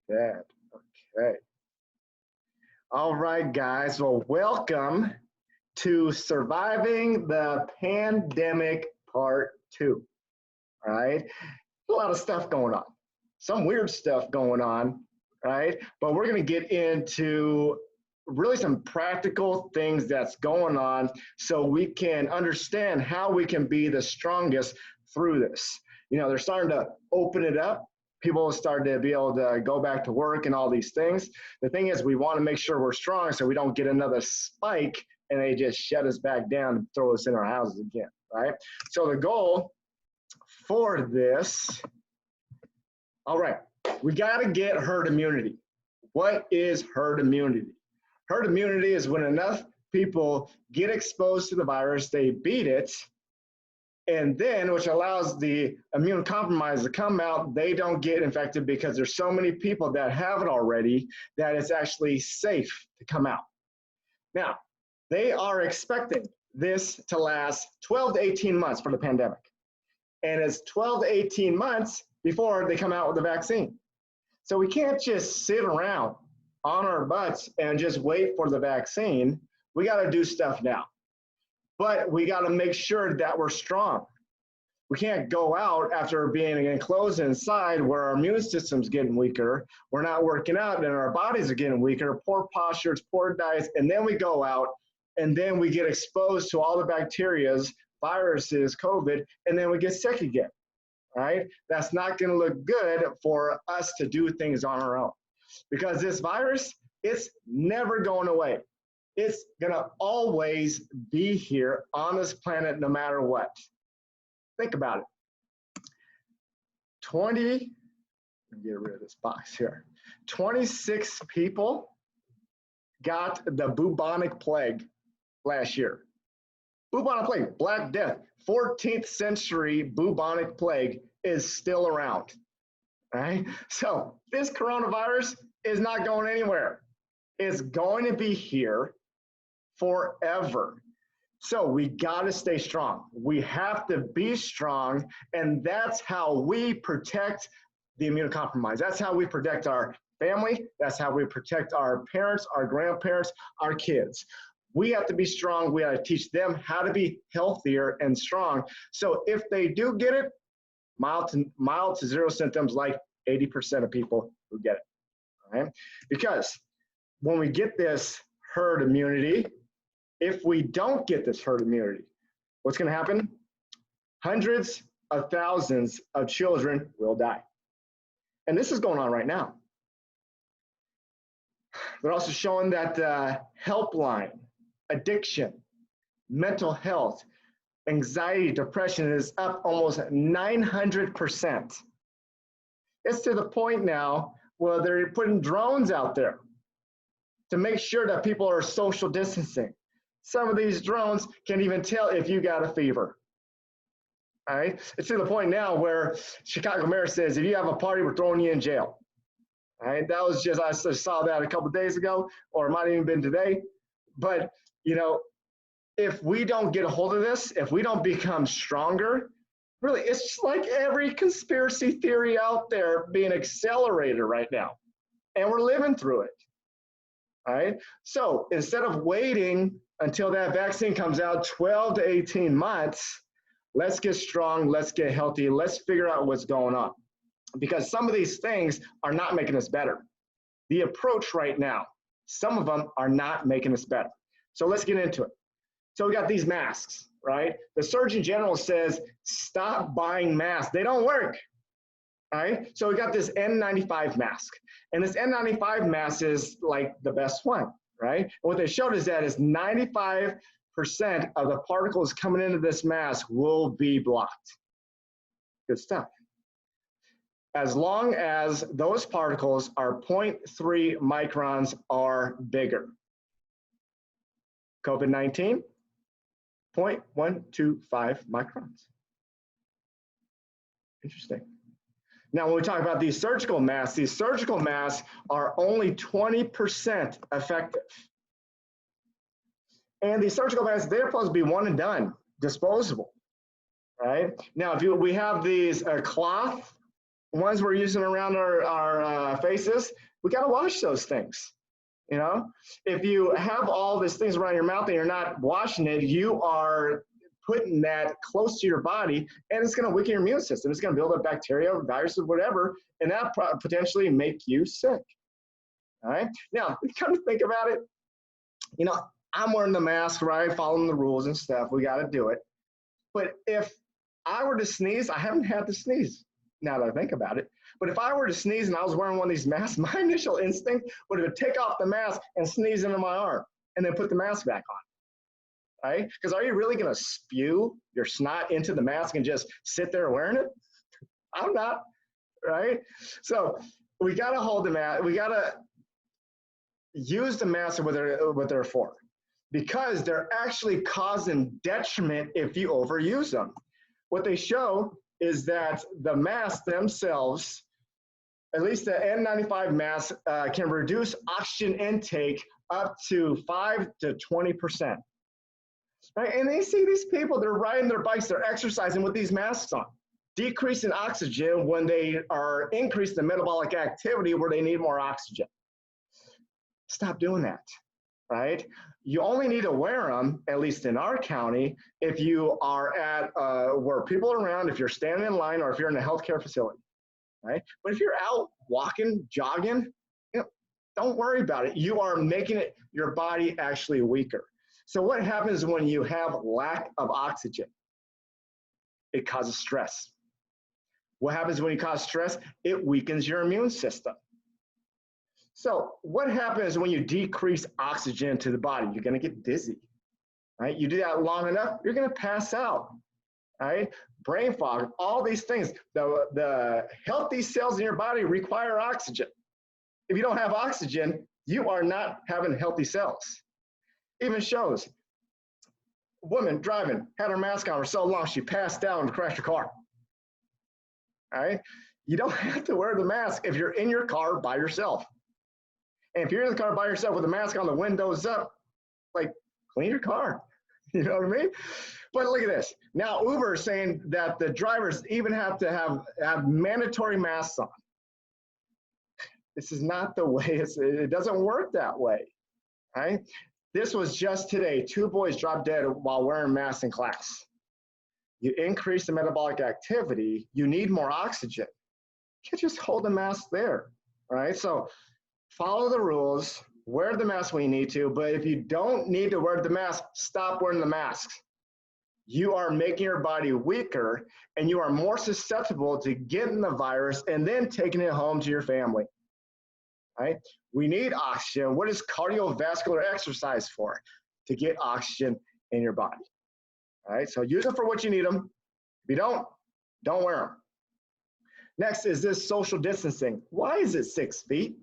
That. Okay. All right, guys. Well, welcome to Surviving the Pandemic Part 2. All right. A lot of stuff going on, some weird stuff going on, right? But we're going to get into really some practical things that's going on so we can understand how we can be the strongest through this. They're starting to open it up. People start to be able to go back to work and all these things. The thing is, we want to make sure we're strong so we don't get another spike and they just shut us back down and throw us in our houses again, right? So the goal for this, all right, we got to get herd immunity. What is herd immunity? Herd immunity is when enough people get exposed to the virus, they beat it, and then, which allows the immune compromised to come out, they don't get infected because there's so many people that have it already that it's actually safe to come out. Now, they are expecting this to last 12 to 18 months for the pandemic. And it's 12 to 18 months before they come out with the vaccine. So we can't just sit around on our butts and just wait for the vaccine. We got to do stuff now. But we got to make sure that we're strong. We can't go out after being enclosed inside where our immune system's getting weaker. We're not working out and our bodies are getting weaker, poor postures, poor diets, and then we go out and then we get exposed to all the bacterias, viruses, COVID, and then we get sick again, right? That's not going to look good for us to do things on our own because this virus, it's never going away. It's going to always be here on this planet no matter what. Think about it. 20, get rid of this box here. 26 people got the bubonic plague last year. Bubonic plague, Black Death, 14th century bubonic plague is still around, right? So this coronavirus is not going anywhere. It's going to be here forever. So we got to stay strong. We have to be strong, and that's how we protect the immunocompromised. That's how we protect our family. That's how we protect our parents, our grandparents, our kids. We have to be strong. We got to teach them how to be healthier and strong. So if they do get it, mild to zero symptoms, like 80% of people who get it, right? Because when we get this herd immunity, if we don't get this herd immunity, what's going to happen? Hundreds of thousands of children will die. And this is going on right now. They're also showing that helpline, addiction, mental health, anxiety, depression is up almost 900%. It's to the point now where they're putting drones out there to make sure that people are social distancing. Some of these drones can't even tell if you got a fever. All right? It's to the point now where Chicago mayor says, if you have a party, we're throwing you in jail. All right? That was just, I saw that a couple of days ago, or it might have even been today. But, if we don't get a hold of this, if we don't become stronger, really, it's just like every conspiracy theory out there being accelerated right now. And we're living through it. All right? So instead of waiting until that vaccine comes out 12 to 18 months, let's get strong, let's get healthy, let's figure out what's going on. Because some of these things are not making us better. The approach right now, some of them are not making us better. So let's get into it. So we got these masks, right? The Surgeon General says, stop buying masks. They don't work, all right? So we got this N95 mask. And this N95 mask is like the best one, right? And what they showed us that is 95% of the particles coming into this mask will be blocked. Good stuff. As long as those particles are 0.3 microns or bigger. COVID-19, 0.125 microns. Interesting. Now, when we talk about these surgical masks are only 20% effective. And these surgical masks, they're supposed to be one and done, disposable, right? Now, if we have these cloth ones we're using around our faces, we got to wash those things. You know, if you have all these things around your mouth and you're not washing it, you are putting that close to your body, and it's going to weaken your immune system. It's going to build up bacteria, viruses, whatever, and that potentially make you sick. All right. Now, come to think about it, you know, I'm wearing the mask, right? Following the rules and stuff. We got to do it. But if I were to sneeze, I haven't had to sneeze now that I think about it. But if I were to sneeze and I was wearing one of these masks, my initial instinct would have been take off the mask and sneeze into my arm and then put the mask back on, right? Because are you really going to spew your snot into the mask and just sit there wearing it? I'm not, right? So we got to hold the mask. We got to use the mask what they're for, because they're actually causing detriment if you overuse them. What they show is that the masks themselves, at least the N95 mask, can reduce oxygen intake up to 5 to 20%. Right? And they see these people, they're riding their bikes, they're exercising with these masks on, decreasing oxygen when they are increasing the metabolic activity where they need more oxygen. Stop doing that, right? You only need to wear them, at least in our county, if you are at where people are around, if you're standing in line, or if you're in a healthcare facility, right? But if you're out walking, jogging, you know, don't worry about it. You are making it, your body actually weaker. So what happens when you have lack of oxygen? It causes stress. What happens when you cause stress? It weakens your immune system. So what happens when you decrease oxygen to the body? You're going to get dizzy, right? You do that long enough, you're going to pass out, right? Brain fog, all these things. The healthy cells in your body require oxygen. If you don't have oxygen, you are not having healthy cells. Even shows a woman driving, had her mask on for so long, she passed out and crashed her car. All right? You don't have to wear the mask if you're in your car by yourself. And if you're in the car by yourself with the mask on, the windows up, like, clean your car. You know what I mean? But look at this. Now, Uber is saying that the drivers even have to have mandatory masks on. This is not the way, it doesn't work that way, right? This was just today. 2 boys dropped dead while wearing masks in class. You increase the metabolic activity, you need more oxygen. You can't just hold the mask there, right? So follow the rules, wear the mask when you need to, but if you don't need to wear the mask, stop wearing the masks. You are making your body weaker, and you are more susceptible to getting the virus and then taking it home to your family, right? We need oxygen. What is cardiovascular exercise for? To get oxygen in your body, all right? So use them for what you need them. If you don't wear them. Next is this social distancing. Why is it 6 feet?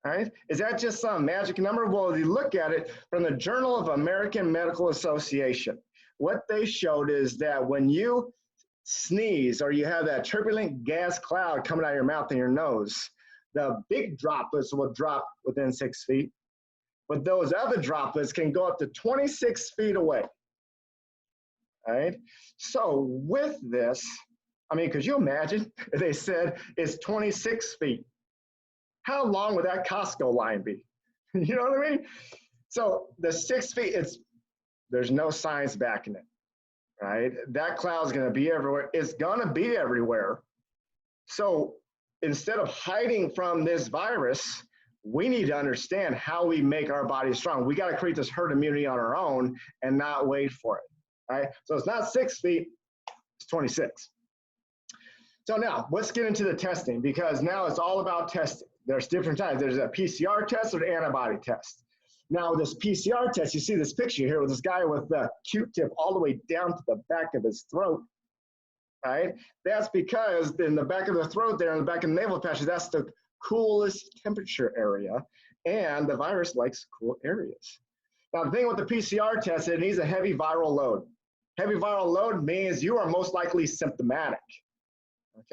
All right, is that just some magic number? Well, if you look at it from the Journal of American Medical Association, what they showed is that when you sneeze or you have that turbulent gas cloud coming out of your mouth and your nose, the big droplets will drop within 6 feet, but those other droplets can go up to 26 feet away. All right, so with this, I mean, could you imagine if they said it's 26 feet? How long would that Costco line be? You know what I mean? So the 6 feet, there's no science backing it, right? That cloud's gonna be everywhere. It's gonna be everywhere. So instead of hiding from this virus, we need to understand how we make our body strong. We gotta create this herd immunity on our own and not wait for it, right? So it's not 6 feet, it's 26. So now let's get into the testing, because now it's all about testing. There's different types. There's a PCR test or an antibody test. Now this PCR test, you see this picture here with this guy with the Q-tip all the way down to the back of his throat, right? That's because in the back of the throat there, in the back of the navel patches, that's the coolest temperature area, and the virus likes cool areas. Now the thing with the PCR test, it needs a heavy viral load. Heavy viral load means you are most likely symptomatic.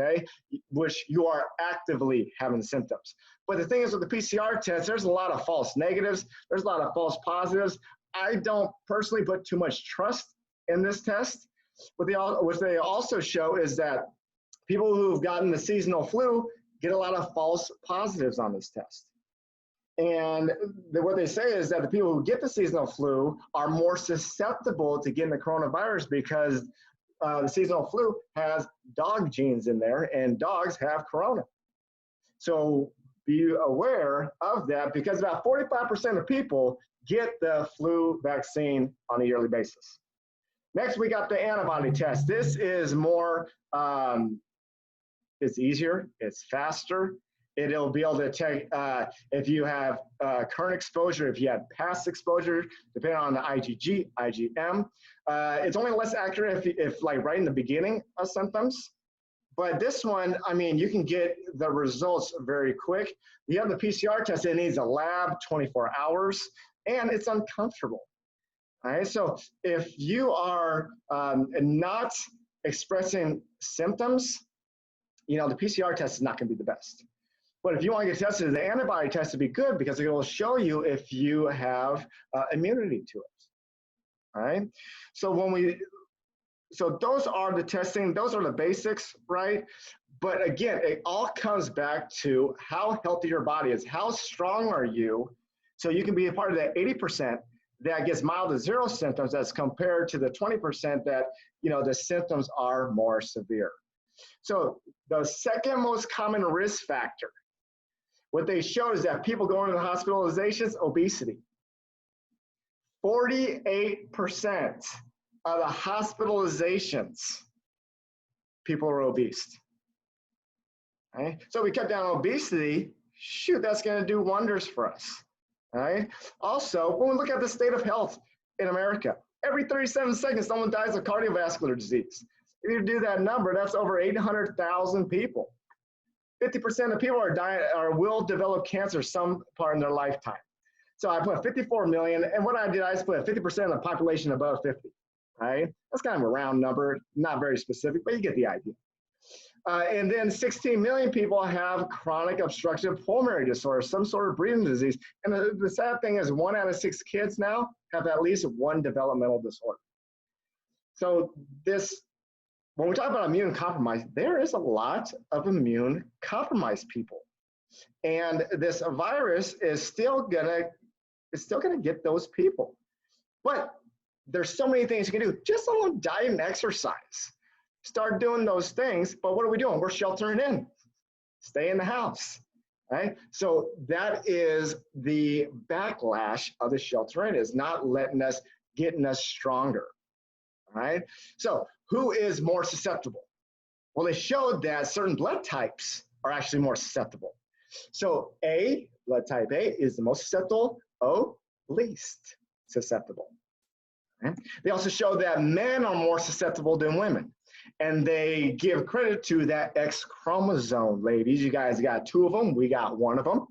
Okay, which you are actively having symptoms. But the thing is with the PCR test, there's a lot of false negatives. There's a lot of false positives. I don't personally put too much trust in this test. What they also show is that People who've gotten the seasonal flu get a lot of false positives on this test. And what they say is that the people who get the seasonal flu are more susceptible to getting the coronavirus because the seasonal flu has dog genes in there, and dogs have corona. So be aware of that, because about 45% of people get the flu vaccine on a yearly basis. Next, we got the antibody test. This is more, it's easier, it's faster. It'll be able to check if you have current exposure, if you have past exposure, depending on the IgG, IgM. It's only less accurate if like right in the beginning of symptoms. But this one, I mean, you can get the results very quick. You have the PCR test, it needs a lab 24 hours, and it's uncomfortable. All right, so if you are not expressing symptoms, you know, the PCR test is not going to be the best. But if you want to get tested, the antibody test would be good because it will show you if you have immunity to it. All right. So those are the testing. Those are the basics, right? But again, it all comes back to how healthy your body is. How strong are you? So you can be a part of that 80% that gets mild to zero symptoms as compared to the 20% that, you know, the symptoms are more severe. So the second most common risk factor, what they show is that people going to the hospitalizations, obesity. 48% of the hospitalizations, people are obese. Right? So we cut down obesity, shoot, that's going to do wonders for us. Right? Also, when we look at the state of health in America, every 37 seconds, someone dies of cardiovascular disease. If you do that number, that's over 800,000 people. 50% of people will develop cancer some part in their lifetime. So I put 54 million, and what I did, I just put 50% of the population above 50, right? That's kind of a round number, not very specific, but you get the idea. And then 16 million people have chronic obstructive pulmonary disorder, some sort of breathing disease. And the sad thing is 1 out of 6 kids now have at least one developmental disorder. So when we talk about immune compromise, there is a lot of immune compromised people. And this virus is still gonna get those people. But there's so many things you can do. Just on diet and exercise. Start doing those things, but what are we doing? We're sheltering in. Stay in the house, right? So that is the backlash of the sheltering, is not getting us stronger, all right? So who is more susceptible? Well, they showed that certain blood types are actually more susceptible. So A, blood type A, is the most susceptible, O, least susceptible. Okay? They also showed that men are more susceptible than women. And they give credit to that X chromosome, ladies. You guys got 2 of them. We got 1 of them. All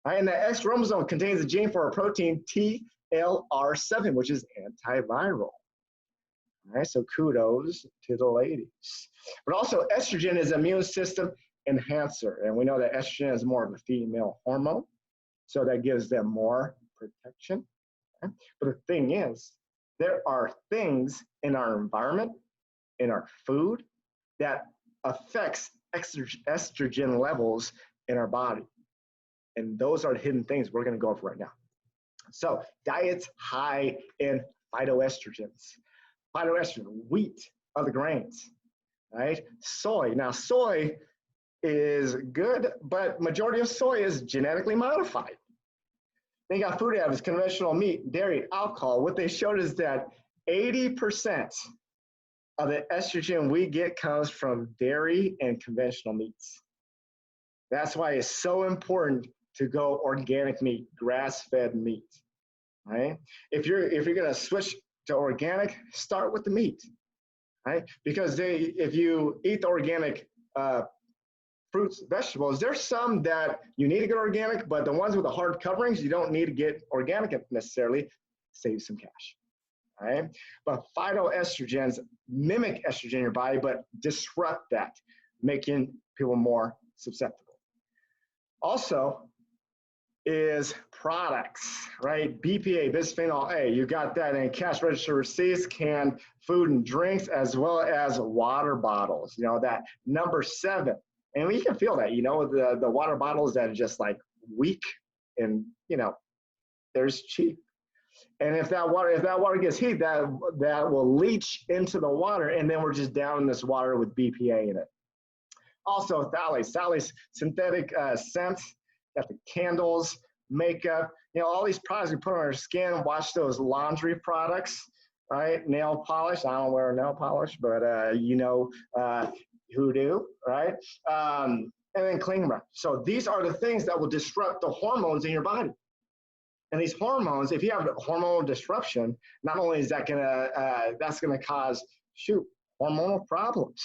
right, and that X chromosome contains a gene for a protein TLR7, which is antiviral. All right, so kudos to the ladies. But also, estrogen is an immune system enhancer. And we know that estrogen is more of a female hormone. So that gives them more protection. Okay? But the thing is, there are things in our environment, in our food, that affects estrogen levels in our body. And those are the hidden things we're gonna go over right now. So diets high in phytoestrogens. Phytoestrogen, wheat, other grains, right? Soy, now soy is good, but majority of soy is genetically modified. Then you got food additives, conventional meat, dairy, alcohol. What they showed is that 80% of the estrogen we get comes from dairy and conventional meats. That's why it's so important to go organic meat, grass-fed meat, right? If you're gonna switch to organic, start with the meat, right? Because if you eat the organic fruits, vegetables, there's some that you need to get organic, but the ones with the hard coverings, you don't need to get organic necessarily. Save some cash. All right, but phytoestrogens mimic estrogen in your body, but disrupt that, making people more susceptible. Also, is products, right? BPA, bisphenol A, you got that in cash register receipts, canned food and drinks, as well as water bottles, you know, that number 7. And you can feel that, you know, the water bottles that are just like weak and, you know, there's cheap. And if that water gets heat, that will leach into the water, and then we're just down in this water with BPA in it. Also, phthalates, synthetic scents, got the candles, makeup, you know, all these products we put on our skin. Watch those laundry products, right? Nail polish. I don't wear nail polish, but you know who do, right? And then cling wrap. So these are the things that will disrupt the hormones in your body. And these hormones, if you have hormonal disruption, not only is that's gonna cause hormonal problems,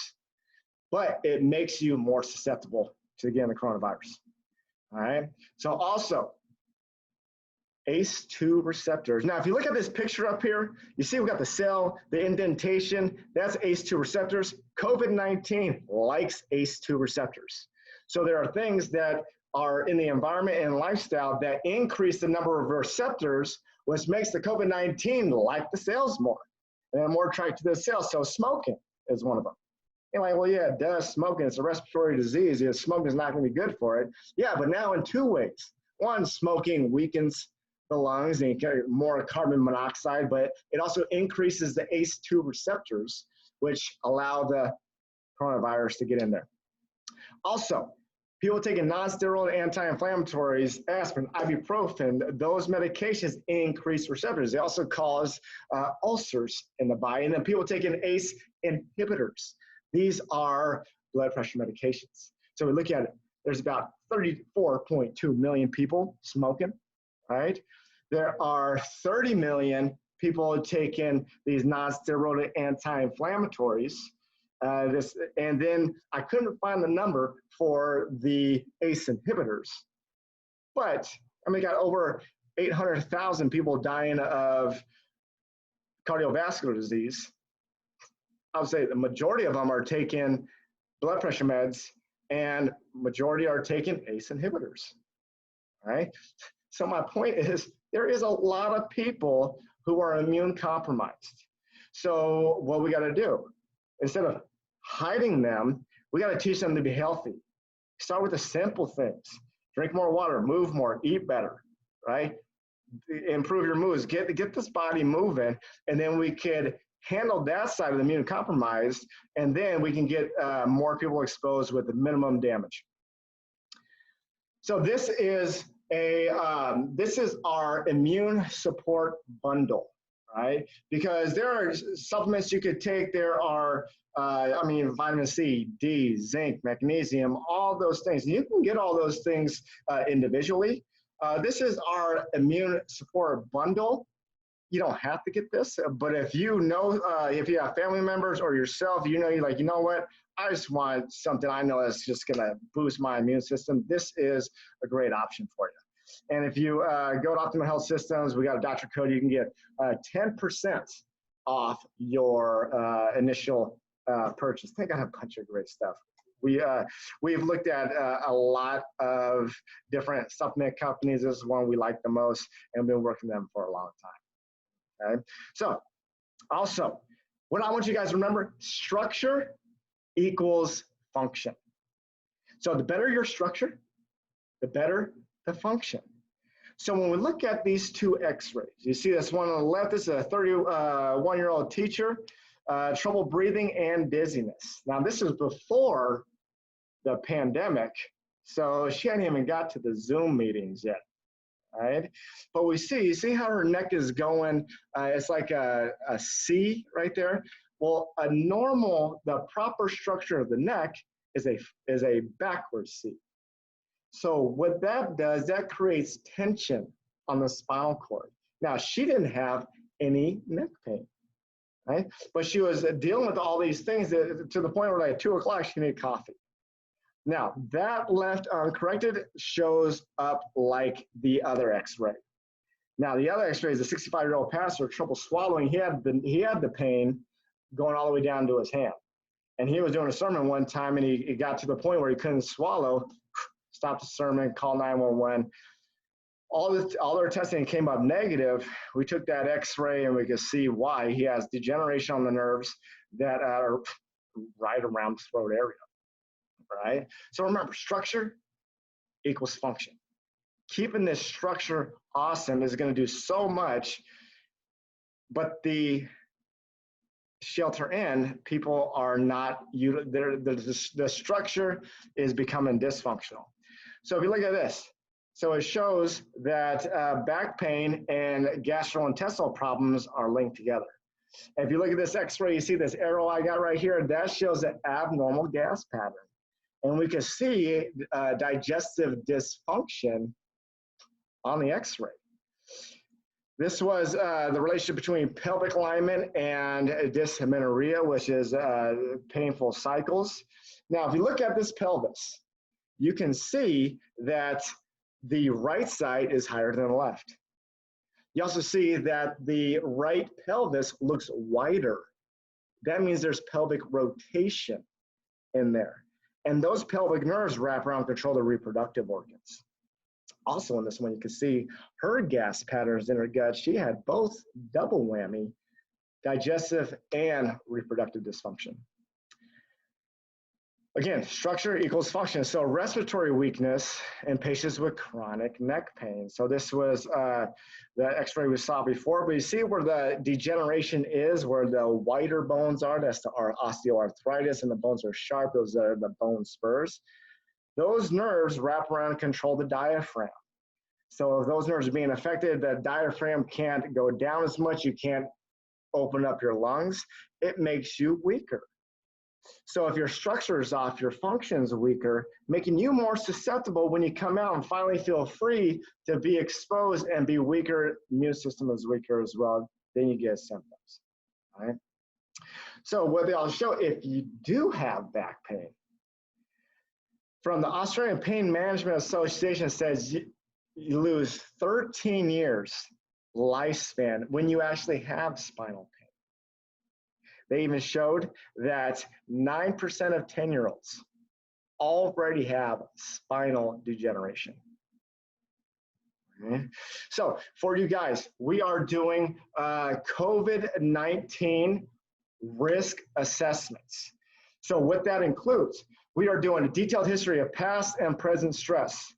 but it makes you more susceptible to, again, the coronavirus. All right. So also, ACE2 receptors. Now, if you look at this picture up here, you see we got the cell, the indentation. That's ACE2 receptors. COVID-19 likes ACE2 receptors. So there are things that are in the environment and lifestyle that increase the number of receptors, which makes the COVID-19 like the cells more, and they're more attracted to the cells. So smoking is one of them. You're like, well, yeah, it does. Smoking, it's a respiratory disease. Yeah, smoking is not going to be good for it. Yeah, but now in 2 ways. One, smoking weakens the lungs and you get more carbon monoxide, but it also increases the ACE2 receptors, which allow the coronavirus to get in there. Also, people taking non-steroidal anti-inflammatories, aspirin, ibuprofen, those medications increase receptors. They also cause ulcers in the body. And then people taking ACE inhibitors. These are blood pressure medications. So we look at it. There's about 34.2 million people smoking, right? There are 30 million people taking these non-steroidal anti-inflammatories. And then I couldn't find the number for the ACE inhibitors, but we got over 800,000 people dying of cardiovascular disease. I would say the majority of them are taking blood pressure meds, and majority are taking ACE inhibitors, right? So my point is, there is a lot of people who are immune compromised. So what we got to do, instead of hiding them, we got to teach them to be healthy. Start with the simple things. Drink more water, move more, eat better, right? Improve your moods, get this body moving, and then we could handle that side of the immune compromised, and then we can get more people exposed with the minimum damage. So this is our immune support bundle, right? Because there are supplements you could take. There are, vitamin C, D, zinc, magnesium, all those things. You can get all those things individually. This is our immune support bundle. You don't have to get this, but if you know, if you have family members or yourself, you know, you're like, you know what, I just want something I know that's just gonna boost my immune system. This is a great option for you. And if you go to Optimum Health Systems, we got a Dr. code, you can get 10% off your initial purchase. They got a bunch of great stuff. We've looked at a lot of different supplement companies. This is one we like the most, and we've been working with them for a long time. Okay. So also, what I want you guys to remember, structure equals function. So the better your structure, the better the function. So when we look at these two x-rays, you see this one on the left, this is a 31-year-old teacher, trouble breathing and dizziness. Now this is before the pandemic, so she hadn't even got to the Zoom meetings yet. Right, but you see how her neck is going, it's like a C right there. Well, the proper structure of the neck is a backward C. So what that does, that creates tension on the spinal cord. Now, she didn't have any neck pain, right? But she was dealing with all these things to the point where like 2 o'clock, she needed coffee. Now, that left uncorrected shows up like the other x-ray. Now, the other x-ray is a 65-year-old pastor, trouble swallowing. He had the pain going all the way down to his hand. And he was doing a sermon one time, and he got to the point where he couldn't swallow, stopped the sermon, called 911. all their testing came up negative, we took that X-ray and we could see why. He has degeneration on the nerves that are right around the throat area, right? So remember, structure equals function. Keeping this structure awesome is going to do so much, but the shelter in, people are not, the structure is becoming dysfunctional. So if you look at this, so it shows that back pain and gastrointestinal problems are linked together. If you look at this X-ray, you see this arrow I got right here, that shows an abnormal gas pattern. And we can see digestive dysfunction on the X-ray. This was the relationship between pelvic alignment and dysmenorrhea, which is painful cycles. Now, if you look at this pelvis, you can see that the right side is higher than the left. You also see that the right pelvis looks wider. That means there's pelvic rotation in there. And those pelvic nerves wrap around and control the reproductive organs. Also in this one, you can see her gas patterns in her gut. She had both double whammy, digestive and reproductive dysfunction. Again, structure equals function. So respiratory weakness in patients with chronic neck pain. So this was the X-ray we saw before, but you see where the degeneration is, where the whiter bones are, that's our osteoarthritis, and the bones are sharp, those are the bone spurs. Those nerves wrap around and control the diaphragm. So if those nerves are being affected, the diaphragm can't go down as much, you can't open up your lungs, it makes you weaker. So if your structure is off, your function is weaker, making you more susceptible when you come out and finally feel free to be exposed and be weaker, immune system is weaker as well, then you get symptoms, all right? So what I'll show, if you do have back pain, from the Australian Pain Management Association says you lose 13 years lifespan when you actually have spinal pain. They even showed that 9% of 10-year-olds already have spinal degeneration. Okay. So for you guys, we are doing COVID-19 risk assessments. So what that includes, we are doing a detailed history of past and present stress,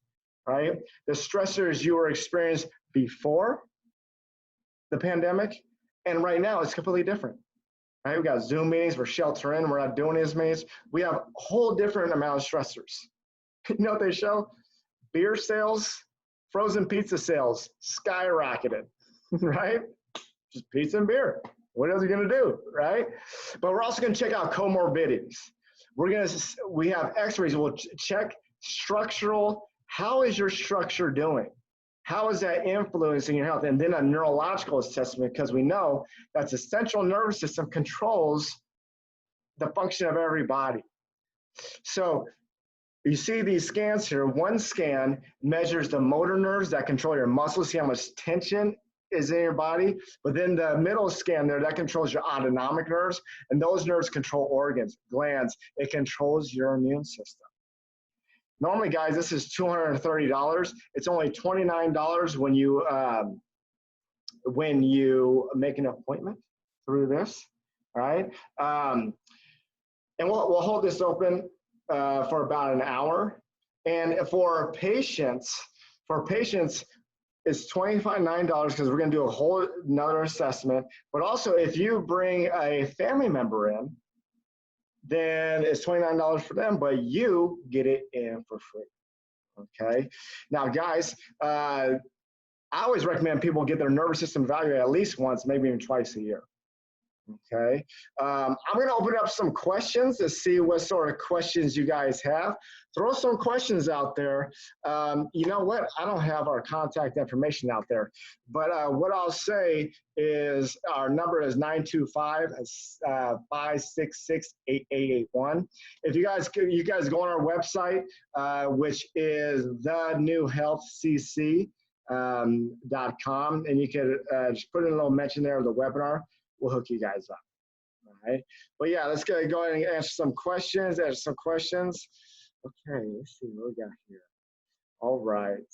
right? The stressors you were experiencing before the pandemic, and right now it's completely different. Right, we got Zoom meetings, we're sheltering in, we're not doing as many. We have a whole different amount of stressors. You know what they show? Beer sales, frozen pizza sales skyrocketed, right? Just pizza and beer. What else are you gonna do, right? But we're also gonna check out comorbidities. We have X-rays, we'll check structural, how is your structure doing? How is that influencing your health? And then a neurological assessment, because we know that the central nervous system controls the function of every body. So you see these scans here. One scan measures the motor nerves that control your muscles, see how much tension is in your body. But then the middle scan there, that controls your autonomic nerves. And those nerves control organs, glands. It controls your immune system. Normally, guys, this is $230. It's only $29 when you make an appointment through this, all right? And we'll hold this open for about an hour. And for patients, it's $29 because we're going to do a whole another assessment. But also, if you bring a family member in, then it's $29 for them, but you get it in for free, okay? Now, guys, I always recommend people get their nervous system evaluated at least once, maybe even twice a year, okay? I'm gonna open up some questions to see what sort of questions you guys have. Throw some questions out there. You know what? I don't have our contact information out there, but what I'll say is our number is 925-566-8881. If you guys go on our website, which is thenewhealthcc.com, and you can just put in a little mention there of the webinar. We'll hook you guys up. All right. But yeah, let's go ahead and answer some questions. Okay, let's see what we got here. All right.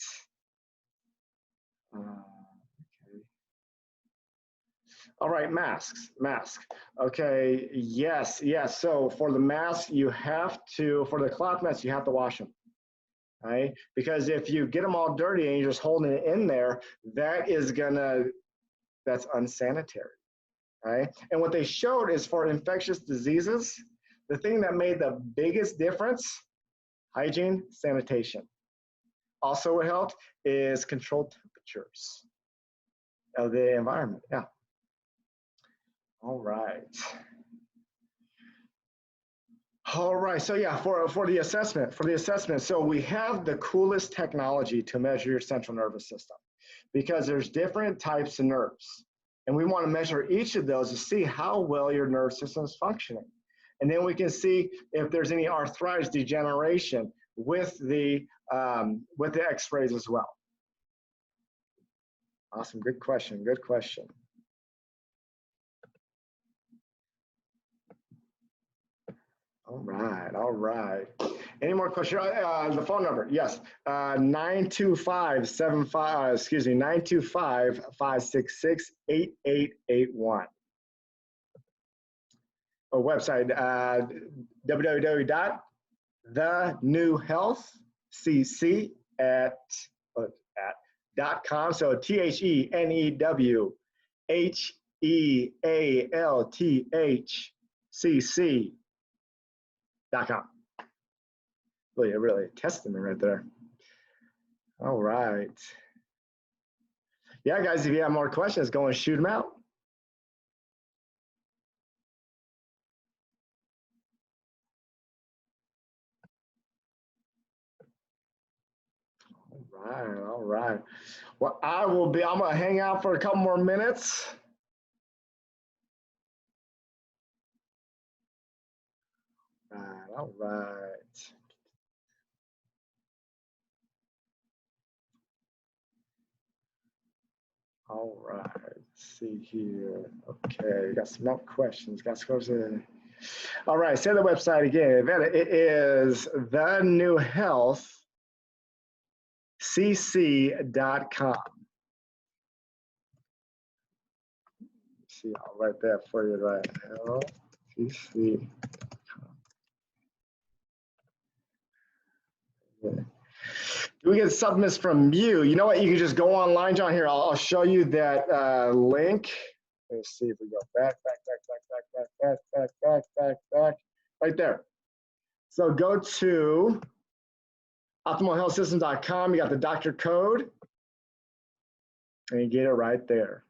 All right, mask. Okay, yes. So for the mask, you have to, for the cloth masks, you have to wash them, right? Because if you get them all dirty and you're just holding it in there, that's unsanitary, right? And what they showed is for infectious diseases, the thing that made the biggest difference, hygiene, sanitation. Also what helped is controlled temperatures of the environment, yeah. All right. All right, so yeah, for the assessment, so we have the coolest technology to measure your central nervous system because there's different types of nerves. And we want to measure each of those to see how well your nerve system is functioning. And then we can see if there's any arthritis degeneration with the x-rays as well. Awesome, good question. All right. Any more questions? The phone number, yes, 925-566-8881. Or website, www.thenewhealthcc.com. So THENEWHEALTHCC.com. Really a testament right there. All right. Yeah, guys, if you have more questions, go and shoot them out. All right. Well, I'm gonna hang out for a couple more minutes. All right. All right, let's see here. Okay, got some more questions. All right, say the website again. It is thenewhealthcc.com. See, I'll write that for you right now. CC. Do we get supplements from you? You know what? You can just go online, John. Here, I'll show you that link. Let's see if we go back. Right there. So go to optimalhealthsystem.com. You got the doctor code, and you get it right there.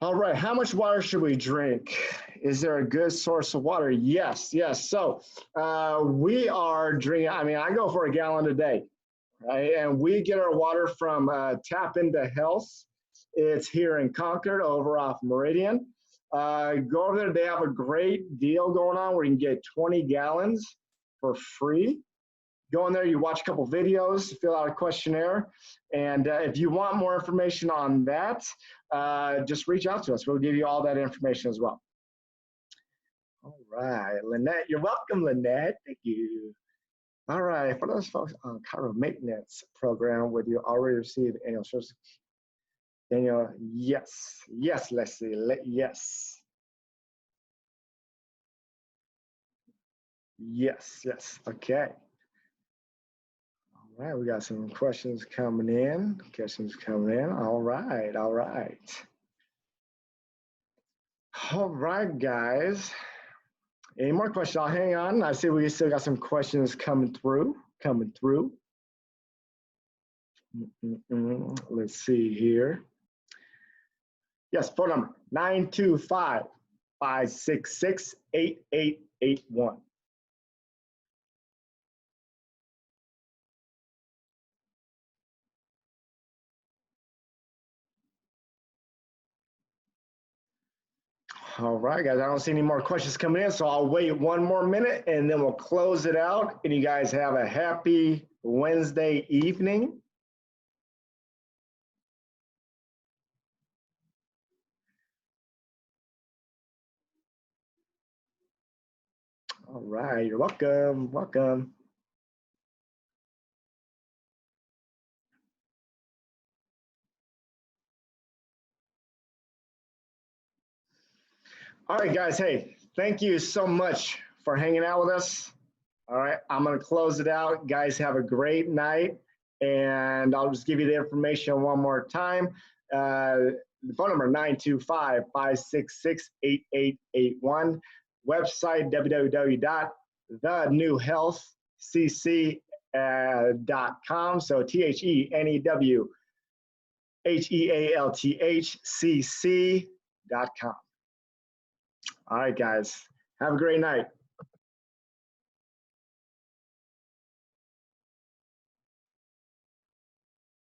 All right, how much water should we drink? Is there a good source of water? Yes. So we are drinking, I go for a gallon a day, right? And we get our water from Tap Into Health. It's here in Concord over off Meridian. Go over there, they have a great deal going on where you can get 20 gallons for free. Go in there, you watch a couple videos, fill out a questionnaire, and if you want more information on that, just reach out to us. We'll give you all that information as well. All right, Lynette, you're welcome, Lynette. Thank you. All right, for those folks on chiro maintenance program, would you already receive annual service? Daniel, yes, Leslie, yes. Yes, okay. All right, we got some questions coming in. All right. All right, guys. Any more questions? I'll hang on. I see we still got some questions coming through. Let's see here. Yes, phone number 925-566-8881. All right, guys, I don't see any more questions coming in, so I'll wait one more minute and then we'll close it out. And you guys have a happy Wednesday evening. All right, you're welcome. All right, guys. Hey, thank you so much for hanging out with us. All right, I'm going to close it out. Guys, have a great night. And I'll just give you the information one more time. The phone number 925-566-8881. Website www.thenewhealthcc.com. So THENEWHEALTHCC.com. All right, guys. Have a great night.